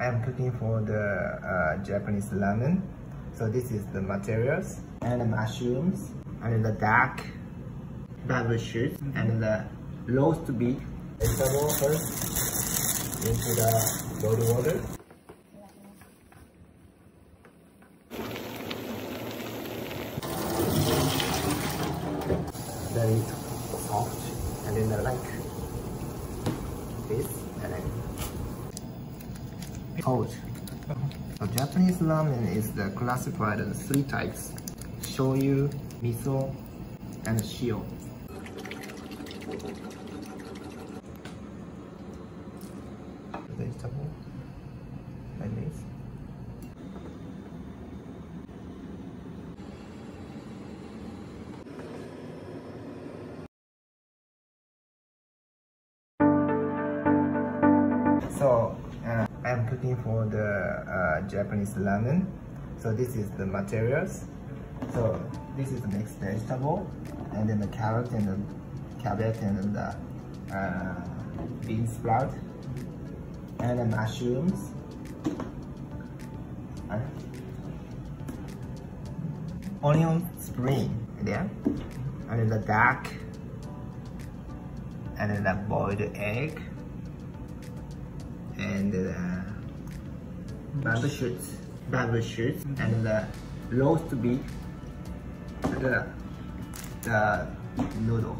I'm cooking for the Japanese ramen. So this is the materials and the mushrooms and the dark bamboo shoots and the roast beef. Vegetable first into the boiled water. Very soft and then like this and then cold. So Japanese ramen is classified as 3 types: shoyu, miso, and shio. Vegetable like this. So I'm cooking for the Japanese ramen. So this is the materials. So this is the mixed vegetable, and then the carrot and the cabbage and the bean sprout, and the mushrooms, onion spring there, and then the dark, and then the boiled egg, and the bamboo shoots, and the roast beef, the noodle.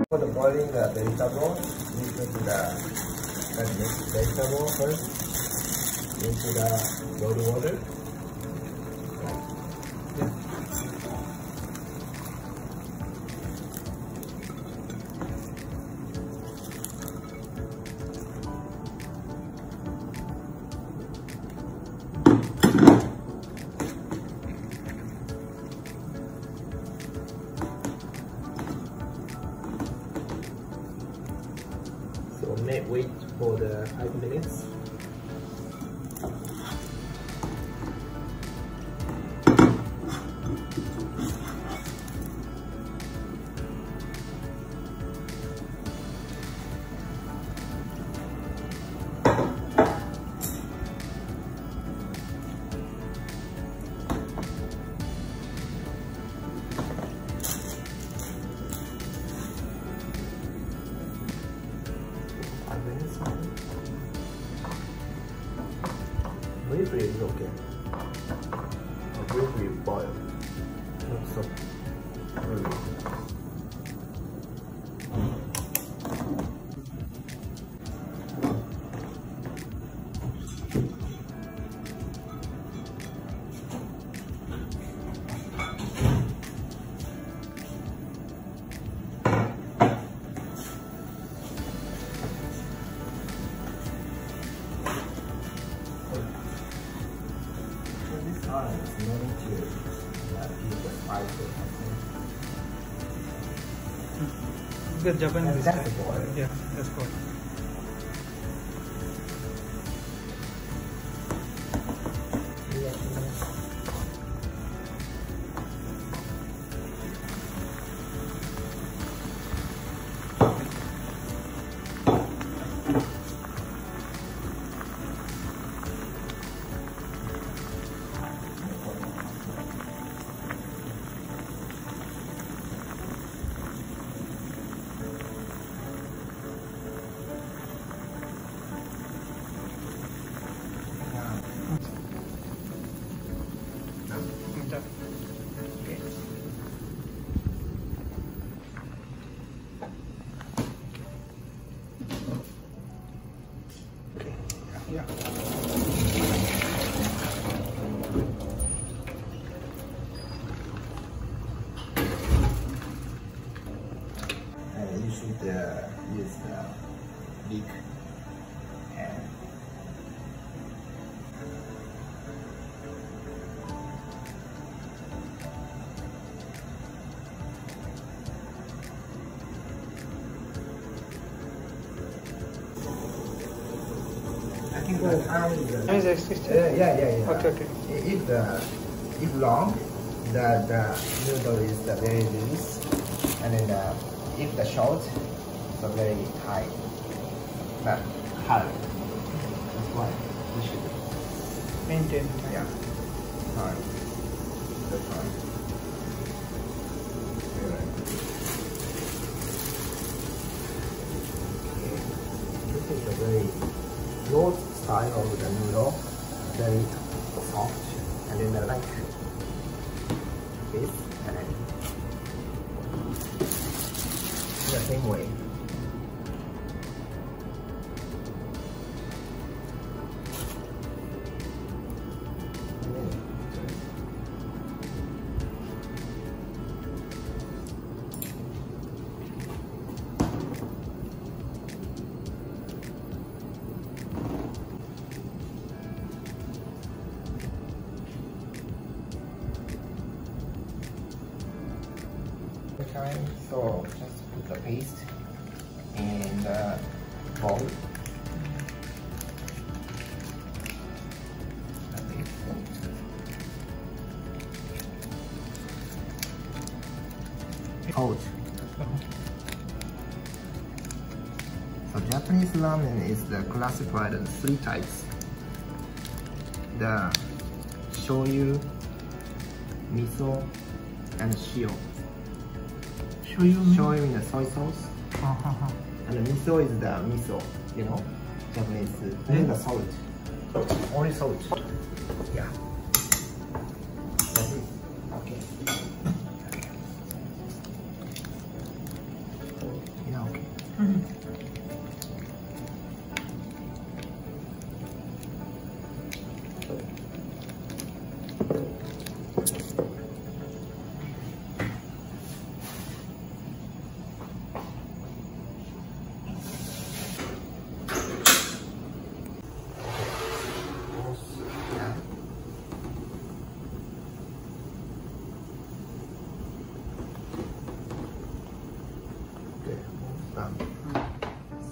For the boiling the vegetable, we put the mixed vegetable first into the boiled water. So wait for the 5 minutes. Briefly is okay. Or briefly boil. Not so early. It's no need to use the spice or something. The Japanese That's the boil. Yeah, that's good. Yeah. And you should use the big pan. I think the time is yeah. Okay. If long, the noodle is very loose, and then if the short, so very tight, but hard. That's why we should Maintain. yeah hard. That's hard. This is a very low style of the noodle, very soft, and then I like this, and then the same way. So just put the paste in the bowl. Cold. So Japanese ramen is classified in 3 types: the shoyu, miso, and shio. Shoyu in the soy sauce, and the miso is the miso, you know, Japanese, only the salt, only salt. Yeah. That's it. Okay. Yeah, okay.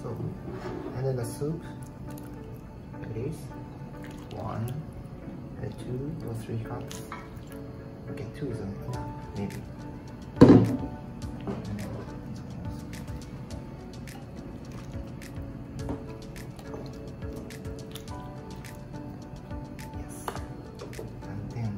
So, and then the soup, it is 1, 2 or 3 cups. Okay, 2 is enough, maybe. Yes, and then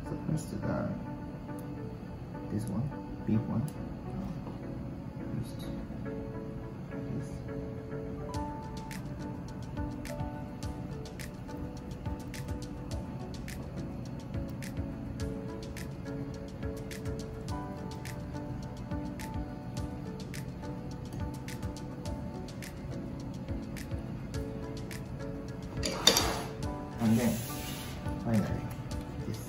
So first, this one, big one. First, this. And then finally this.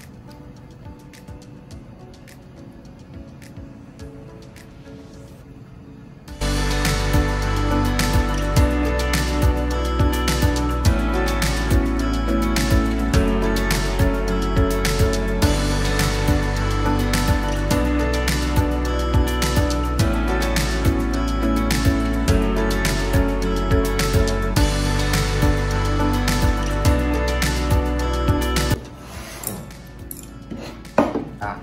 Ah.